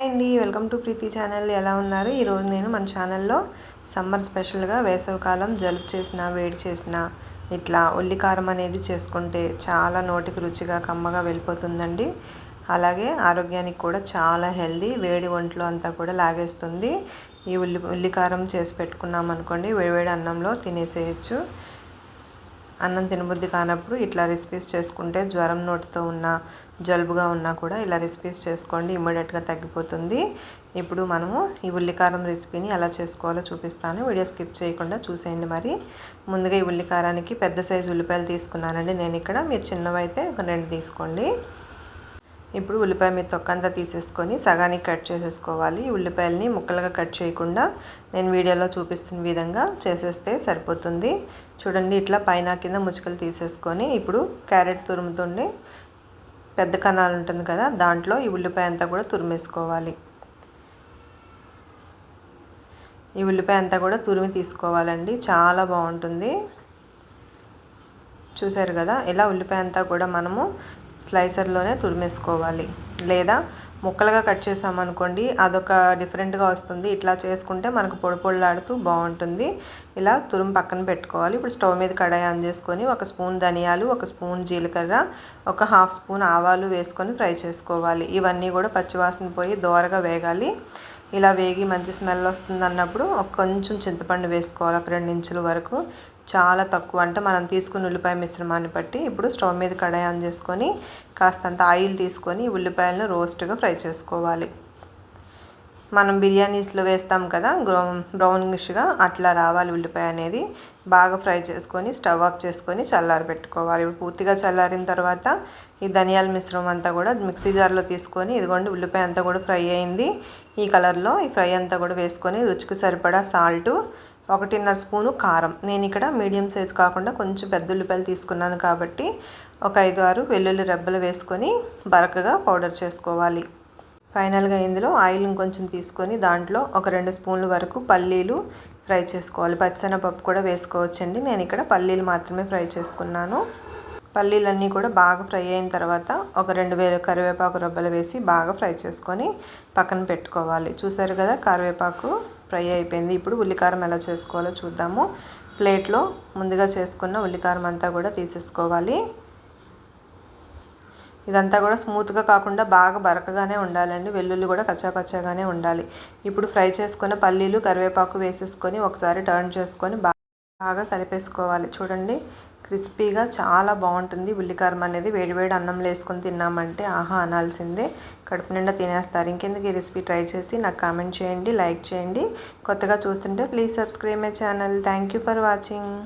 అండి welcome to Preethi channel. ఎలా ఉన్నారు? ఈరోజు నేను మన ఛానల్లో సమ్మర్ స్పెషల్గా వేసవికాలం జలుబు చేసిన వేడి చేసిన ఇట్లా ఉల్లికారం అనేది చేసుకుంటే చాలా నోటికి రుచిగా కమ్మగా వెళ్ళిపోతుందండి. అలాగే ఆరోగ్యానికి కూడా చాలా హెల్దీ, వేడి ఒంట్లో అంతా కూడా లాగేస్తుంది. ఈ ఉల్లికారం చేసి పెట్టుకున్నాం అనుకోండి, వేడివేడి అన్నంలో తినేసేయచ్చు. అన్నం తినబుద్ధి కానప్పుడు ఇట్లా రెసిపీస్ చేసుకుంటే జ్వరం నోటితో ఉన్న జలుబుగా ఉన్నా కూడా ఇలా రెసిపీస్ చేసుకోండి, ఇమ్మీడియట్గా తగ్గిపోతుంది. ఇప్పుడు మనము ఈ ఉల్లికారం రెసిపీని ఎలా చేసుకోవాలో చూపిస్తాను. వీడియో స్కిప్ చేయకుండా చూసేయండి. మరి ముందుగా ఈ ఉల్లికారానికి పెద్ద సైజు ఉల్లిపాయలు తీసుకున్నానండి నేను ఇక్కడ. మీరు చిన్నవైతే ఒక 2 తీసుకోండి. ఇప్పుడు ఉల్లిపాయ మీద తొక్కంతా తీసేసుకొని సగానికి కట్ చేసేసుకోవాలి. ఈ ఉల్లిపాయలని ముక్కలుగా కట్ చేయకుండా నేను వీడియోలో చూపిస్తున్న విధంగా చేసేస్తే సరిపోతుంది. చూడండి, ఇట్లా పైన కింద ముచ్చుకలు తీసేసుకొని ఇప్పుడు క్యారెట్ తురుముతుండి పెద్ద కణాలు ఉంటుంది కదా, దాంట్లో ఈ ఉల్లిపాయ అంతా కూడా తురిమేసుకోవాలి. ఈ ఉల్లిపాయ అంతా కూడా తురిమి తీసుకోవాలండి, చాలా బాగుంటుంది. చూసారు కదా, ఇలా ఉల్లిపాయ అంతా కూడా మనము స్లైసర్లోనే తురిమేసుకోవాలి. లేదా ముక్కలుగా కట్ చేసామనుకోండి, అదొక డిఫరెంట్గా వస్తుంది. ఇట్లా చేసుకుంటే మనకు పొడి పొడిలాడుతూ బాగుంటుంది. ఇలా తురుము పక్కన పెట్టుకోవాలి. ఇప్పుడు స్టవ్ మీద కడాయి ఆన్ చేసుకొని 1 స్పూన్ ధనియాలు, 1 స్పూన్ జీలకర్ర, 1/2 స్పూన్ ఆవాలు వేసుకొని ఫ్రై చేసుకోవాలి. ఇవన్నీ కూడా పచ్చివాసన పోయి దోరగా వేగాలి. ఇలా వేగి మంచి స్మెల్ వస్తుంది అన్నప్పుడు కొంచెం చింతపండు వేసుకోవాలి, ఒక 2 ఇంచుల వరకు. చాలా తక్కువ, అంటే మనం తీసుకున్న ఉల్లిపాయ మిశ్రమాన్ని బట్టి. ఇప్పుడు స్టవ్ మీద కడాయి ఆన్ చేసుకొని కాస్తంత ఆయిల్ తీసుకొని ఉల్లిపాయలను రోస్ట్గా ఫ్రై చేసుకోవాలి. మనం బిర్యానీస్లో వేస్తాం కదా, బ్రౌనిష్గా అట్లా రావాలి ఉల్లిపాయ అనేది. బాగా ఫ్రై చేసుకొని స్టవ్ ఆఫ్ చేసుకొని చల్లారి పెట్టుకోవాలి. ఇప్పుడు పూర్తిగా చల్లారిన తర్వాత ఈ ధనియాల మిశ్రమం అంతా కూడా మిక్సీ జార్లో తీసుకొని, ఇదిగోండి ఉల్లిపాయ అంతా కూడా ఫ్రై అయింది ఈ కలర్లో. ఈ ఫ్రై అంతా కూడా వేసుకొని రుచికి సరిపడా సాల్టు, 1.5 స్పూను కారం. నేను ఇక్కడ మీడియం సైజ్ కాకుండా కొంచెం పెద్ద ఉల్లిపాయలు తీసుకున్నాను కాబట్టి ఒక 5-6 వెల్లుల్లి రెబ్బలు వేసుకొని బరకగా పౌడర్ చేసుకోవాలి. ఫైనల్గా ఇందులో ఆయిల్ ఇంకొంచెం తీసుకొని దాంట్లో ఒక 2 స్పూన్ల వరకు పల్లీలు ఫ్రై చేసుకోవాలి. పచ్చిశనగపప్పు కూడా వేసుకోవచ్చండి. నేను ఇక్కడ పల్లీలు మాత్రమే ఫ్రై చేసుకున్నాను. పల్లీలన్నీ కూడా బాగా ఫ్రై అయిన తర్వాత ఒక 2 కరివేపాకు రెబ్బలు వేసి బాగా ఫ్రై చేసుకొని పక్కన పెట్టుకోవాలి. చూసారు కదా, కరివేపాకు ఫ్రై అయిపోయింది. ఇప్పుడు ఉల్లికారం ఎలా చేసుకోవాలో చూద్దాము. ప్లేట్లో ముందుగా చేసుకున్న ఉల్లికారం అంతా కూడా తీసేసుకోవాలి. ఇదంతా కూడా స్మూత్గా కాకుండా బాగా బరకగానే ఉండాలండి. వెల్లుల్లి కూడా కచ్చాపచ్చాగానే ఉండాలి. ఇప్పుడు ఫ్రై చేసుకున్న పల్లీలు, కరివేపాకు వేసేసుకొని ఒకసారి టర్న్ చేసుకొని బాగా కలిపేసుకోవాలి. చూడండి, క్రిస్పీగా చాలా బాగుంటుంది ఉల్లికారం అనేది. వేడివేడి అన్నంలో వేసుకొని తిన్నామంటే ఆహా అనాల్సిందే, కడుపు నిండా తినేస్తారు. ఇంకెందుకు ఈ రెసిపీ ట్రై చేసి నాకు కామెంట్ చేయండి, లైక్ చేయండి. కొత్తగా చూస్తుంటే please subscribe my channel. Thank you for watching.